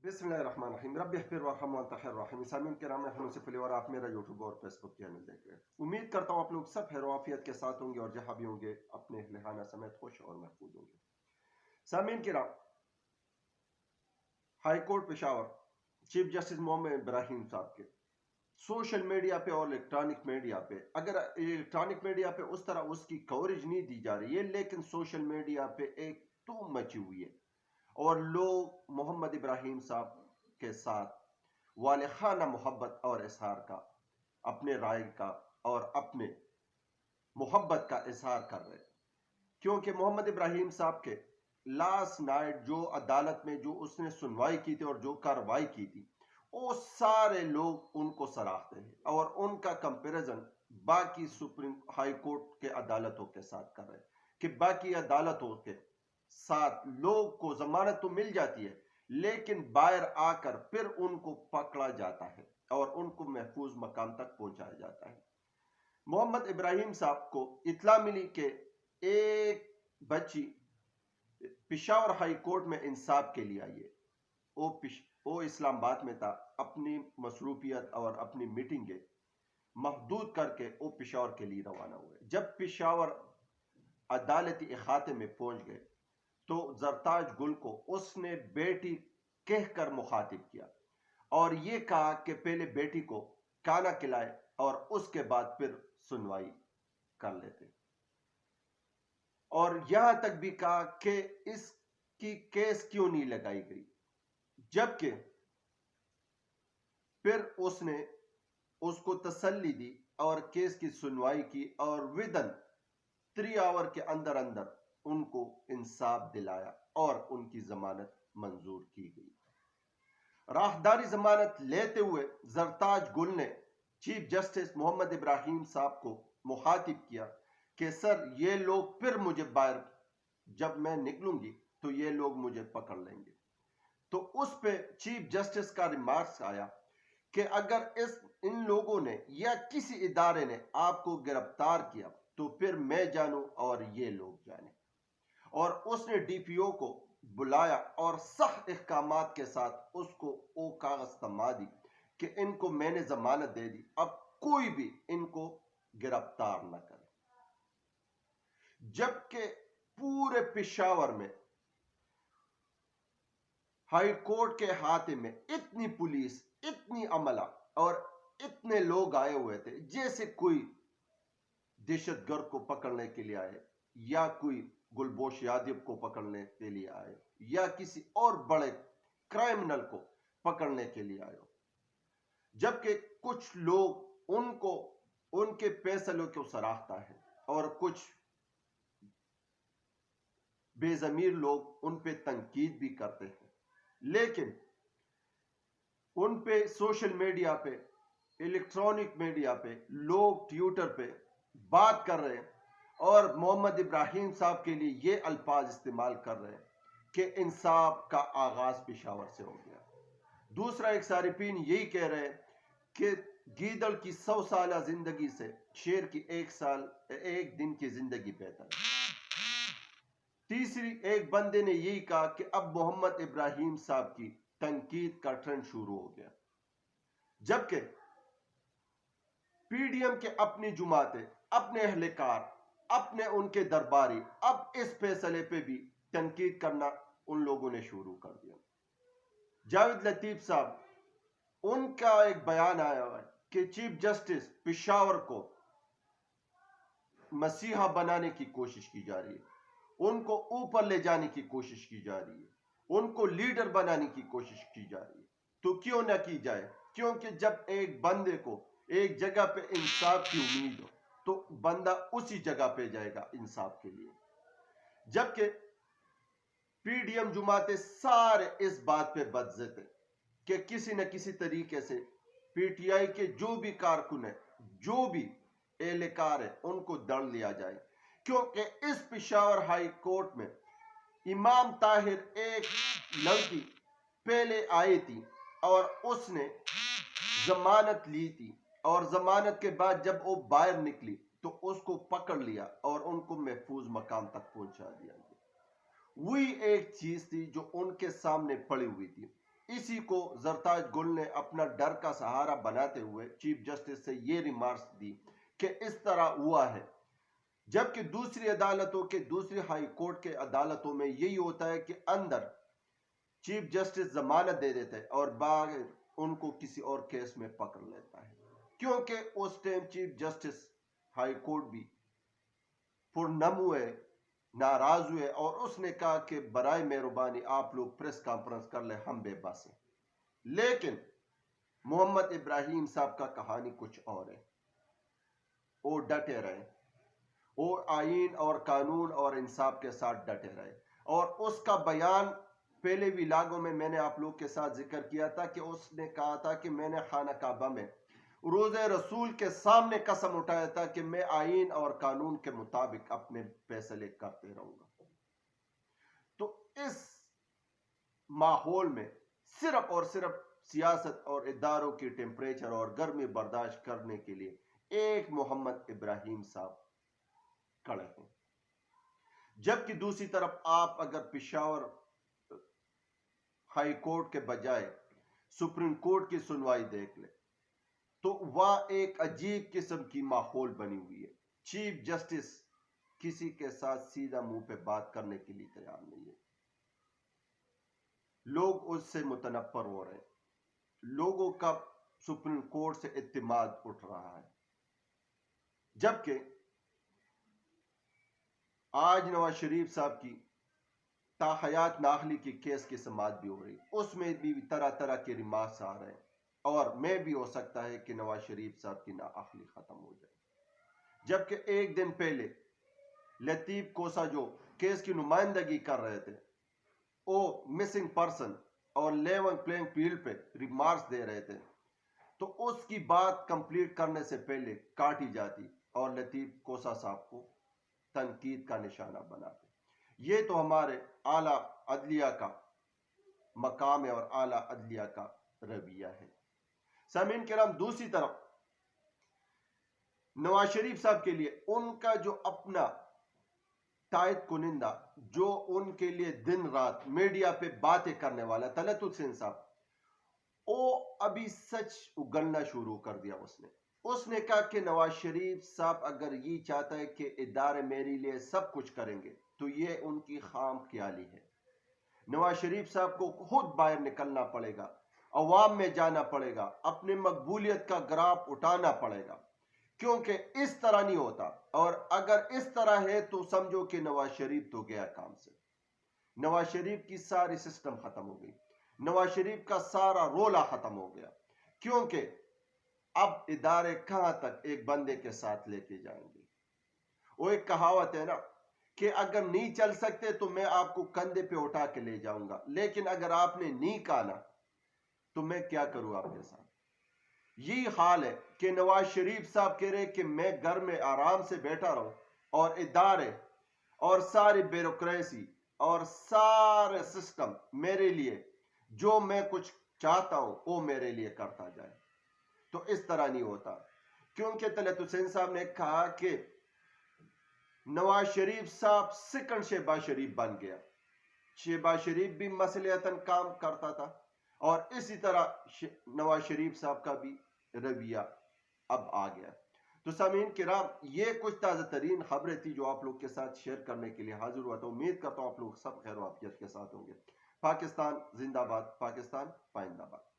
بسم اللہ الرحمن الرحیم رب اغفر وارحم وانت خیر الراحمین۔ سامعین کرام، میں ہوں نصف علی اور آپ میرا یوٹیوب اور فیس بک چینل دیکھ رہے ہیں۔ امید کرتا ہوں آپ لوگ سب خیر و عافیت کے ساتھ ہوں گے اور جہاں بھی ہوں گے اپنے اہل خانہ سمیت خوش اور محفوظ ہوں گے۔ سامعین کرام، high court Peshawar chief justice Muhammad Ibrahim صاحب کے سوشل میڈیا پہ اور الیکٹرانک میڈیا پہ، اگر الیکٹرانک میڈیا پہ اس طرح اس کی کوریج نہیں دی جا رہی ہے، لیکن سوشل میڈیا پہ ایک دھوم مچی ہوئی ہے اور لوگ محمد ابراہیم صاحب کے ساتھ والخانہ محبت اور اظہار کا، اپنے رائے کا اور اپنے محبت کا اظہار کر رہے، کیونکہ محمد ابراہیم صاحب کے لاسٹ نائٹ جو عدالت میں جو اس نے سنوائی کی تھی اور جو کاروائی کی تھی، وہ سارے لوگ ان کو سراہتے ہیں اور ان کا کمپیریزن باقی سپریم ہائی کورٹ کے عدالتوں کے ساتھ کر رہے ہیں کہ باقی عدالتوں کے ساتھ لوگ کو ضمانت تو مل جاتی ہے، لیکن باہر آ کر پھر ان کو پکڑا جاتا ہے اور ان کو محفوظ مقام تک پہنچایا جاتا ہے۔ محمد ابراہیم صاحب کو اطلاع ملی کہ ایک بچی پشاور ہائی کورٹ میں انصاف کے لیے آئی ہے۔ وہ اسلام آباد میں تھا، اپنی مصروفیت اور اپنی میٹنگیں محدود کر کے وہ پشاور کے لیے روانہ ہوئے۔ جب پشاور عدالتی احاطے میں پہنچ گئے تو زرتاج گل کو اس نے بیٹی کہہ کر مخاطب کیا اور یہ کہا کہ پہلے بیٹی کو کھانا کھلائے اور اس کے بعد پھر سنوائی کر لیتے، اور یہاں تک بھی کہا کہ اس کی کیس کیوں نہیں لگائی گئی، جبکہ پھر اس نے اس کو تسلی دی اور کیس کی سنوائی کی اور ودن 3 آور کے اندر اندر ان کو انصاف دلایا اور ان کی ضمانت منظور کی گئی۔ راہداری ضمانت لیتے ہوئے زرتاج گل نے چیف جسٹس محمد ابراہیم صاحب کو مخاطب کیا کہ سر، یہ لوگ پھر مجھے باہر جب میں نکلوں گی تو یہ لوگ مجھے پکڑ لیں گے۔ تو اس پہ چیف جسٹس کا ریمارکس آیا کہ اگر ان لوگوں نے یا کسی ادارے نے آپ کو گرفتار کیا تو پھر میں جانوں اور یہ لوگ جانیں، اور اس نے ڈی پی او کو بلایا اور سخت احکامات کے ساتھ اس کو وہ کاغذ تھما دی کہ ان کو میں نے ضمانت دے دی، اب کوئی بھی ان کو گرفتار نہ کرے۔ جبکہ پورے پشاور میں ہائی کورٹ کے احاطے میں اتنی پولیس، اتنی عملہ اور اتنے لوگ آئے ہوئے تھے جیسے کوئی دہشت گرد کو پکڑنے کے لیے آئے یا کوئی گلبوش یادیو کو پکڑنے کے لیے آئے یا کسی اور بڑے کرائمنل کو پکڑنے کے لیے آئے ہو، جبکہ کچھ لوگ ان کے فیصلوں کو سراہتا ہے اور کچھ بے ضمیر لوگ ان پہ تنقید بھی کرتے ہیں، لیکن ان پہ سوشل میڈیا پہ، الیکٹرانک میڈیا پہ لوگ ٹویٹر پہ بات کر رہے ہیں اور محمد ابراہیم صاحب کے لیے یہ الفاظ استعمال کر رہے ہیں کہ انصاف کا آغاز پشاور سے ہو گیا۔ دوسرا ایک صارفین یہی کہہ رہے ہیں کہ گیدڑ کی 100 سالہ زندگی سے شیر کی ایک دن کی زندگی بہتر ہے۔ تیسری ایک بندے نے یہی کہا کہ اب محمد ابراہیم صاحب کی تنقید کا ٹرینڈ شروع ہو گیا، جبکہ پی ڈی ایم کے اپنی جماعتیں، اپنے اہلکار، اپنے ان کے درباری اب اس فیصلے پہ بھی تنقید کرنا ان لوگوں نے شروع کر دیا۔ جاوید لطیف صاحب، ان کا ایک بیان آیا ہے کہ چیف جسٹس پشاور کو مسیحا بنانے کی کوشش کی جا رہی ہے، ان کو اوپر لے جانے کی کوشش کی جا رہی ہے، ان کو لیڈر بنانے کی کوشش کی جا رہی ہے۔ تو کیوں نہ کی جائے، کیونکہ جب ایک بندے کو ایک جگہ پہ انصاف کی امید ہو تو بندہ اسی جگہ پہ جائے گا انصاف کے لیے۔ جبکہ پی ڈی ایم جماعتیں سارے اس بات پہ بدضد ہیں کہ کسی نہ کسی طریقے سے پی ٹی آئی کے جو بھی کارکن ہیں، جو بھی اہلکار ہیں، ان کو دڑ لیا جائے، کیونکہ اس پشاور ہائی کورٹ میں امام طاہر ایک لڑکی پہلے آئی تھی اور اس نے ضمانت لی تھی، اور ضمانت کے بعد جب وہ باہر نکلی تو اس کو پکڑ لیا اور ان کو محفوظ مقام تک پہنچا دیا گیا۔ وہی ایک چیز تھی جو ان کے سامنے پڑی ہوئی تھی اسی کو زرتاج گل نے اپنا ڈر کا سہارا بناتے ہوئے چیف جسٹس سے یہ ریمارکس دی کہ اس طرح ہوا ہے، جبکہ دوسری ہائی کورٹ کے عدالتوں میں یہی ہوتا ہے کہ اندر چیف جسٹس ضمانت دے دیتے ہیں اور باہر ان کو کسی اور کیس میں پکڑ لیتا ہے، کیونکہ اس time chief justice high court بھی پرنم ہوئے، ناراض ہوئے، اور اس نے کہا کہ برائے مہربانی آپ لوگ پریس کانفرنس کر لیں، ہم بے بس ہیں۔ لیکن محمد ابراہیم صاحب کا کہانی کچھ اور ہے، وہ ڈٹے رہے، وہ آئین اور قانون اور انصاف کے ساتھ ڈٹے رہے، اور اس کا بیان پہلے ولاگوں میں نے آپ لوگ کے ساتھ ذکر کیا تھا کہ اس نے کہا تھا کہ میں نے خانہ کعبہ میں روز رسول کے سامنے قسم اٹھایا تھا کہ میں آئین اور قانون کے مطابق اپنے فیصلے کرتے رہوں گا۔ تو اس ماحول میں صرف اور صرف سیاست اور اداروں کی ٹیمپریچر اور گرمی برداشت کرنے کے لیے ایک محمد ابراہیم صاحب کھڑے ہیں، جبکہ دوسری طرف آپ اگر پشاور ہائی کورٹ کے بجائے سپریم کورٹ کی سنوائی دیکھ لیں تو وہاں ایک عجیب قسم کی ماحول بنی ہوئی ہے۔ چیف جسٹس کسی کے ساتھ سیدھا منہ پہ بات کرنے کے لیے تیار نہیں ہے، لوگ اس سے متنفر ہو رہے ہیں، لوگوں کا سپریم کورٹ سے اعتماد اٹھ رہا ہے، جبکہ آج نواز شریف صاحب کی تاحیات نااہلی کی کیس کی سماعت بھی ہو رہی، اس میں بھی طرح طرح کے ریمارکس آ رہے ہیں، اور میں بھی ہو سکتا ہے کہ نواز شریف صاحب کی نااہلی ختم ہو جائے۔ جبکہ ایک دن پہلے لطیف کوسا جو کیس کی نمائندگی کر رہے تھے، وہ مسنگ پرسن اور لیول پلینگ فیلڈ پہ ریمارکس دے رہے تھے، تو اس کی بات کمپلیٹ کرنے سے پہلے کاٹی جاتی اور لطیف کوسا صاحب کو تنقید کا نشانہ بناتے۔ یہ تو ہمارے اعلیٰ عدلیہ کا مقام ہے اور اعلیٰ عدلیہ کا رویہ ہے۔ سامعین کرام، دوسری طرف نواز شریف صاحب کے لیے ان کا جو اپنا تائید کنندہ، جو ان کے لیے دن رات میڈیا پہ باتیں کرنے والا طلعت حسین صاحب، وہ ابھی سچ اگلنا شروع کر دیا۔ اس نے کہا کہ نواز شریف صاحب اگر یہ چاہتا ہے کہ ادارے میرے لیے سب کچھ کریں گے تو یہ ان کی خام خیالی ہے۔ نواز شریف صاحب کو خود باہر نکلنا پڑے گا، عوام میں جانا پڑے گا، اپنی مقبولیت کا گراف اٹھانا پڑے گا، کیونکہ اس طرح نہیں ہوتا، اور اگر اس طرح ہے تو سمجھو کہ نواز شریف تو گیا کام سے، نواز شریف کی ساری سسٹم ختم ہو گئی، نواز شریف کا سارا رولا ختم ہو گیا، کیونکہ اب ادارے کہاں تک ایک بندے کے ساتھ لے کے جائیں گے۔ وہ ایک کہاوت ہے نا کہ اگر نہیں چل سکتے تو میں آپ کو کندھے پہ اٹھا کے لے جاؤں گا، لیکن اگر آپ نے نہیں کہا نا تو میں کیا کروں آپ کے ساتھ۔ یہی حال ہے کہ نواز شریف صاحب کہہ رہے کہ میں گھر میں آرام سے بیٹھا رہوں اور ادارے اور ساری بیوروکریسی اور سارے سسٹم میرے لیے جو میں کچھ چاہتا ہوں وہ میرے لیے کرتا جائے، تو اس طرح نہیں ہوتا، کیونکہ طلعت حسین صاحب نے کہا کہ نواز شریف صاحب سیکنڈ شہباز شریف بن گیا، شہباز شریف بھی مصلحتاً کام کرتا تھا، اور اسی طرح نواز شریف صاحب کا بھی رویہ اب آ گیا۔ تو سامعین کرام، یہ کچھ تازہ ترین خبریں تھی جو آپ لوگ کے ساتھ شیئر کرنے کے لیے حاضر ہوا تھا۔ امید کرتا ہوں آپ لوگ سب خیر و عافیت کے ساتھ ہوں گے۔ پاکستان زندہ باد، پاکستان پائندہ باد۔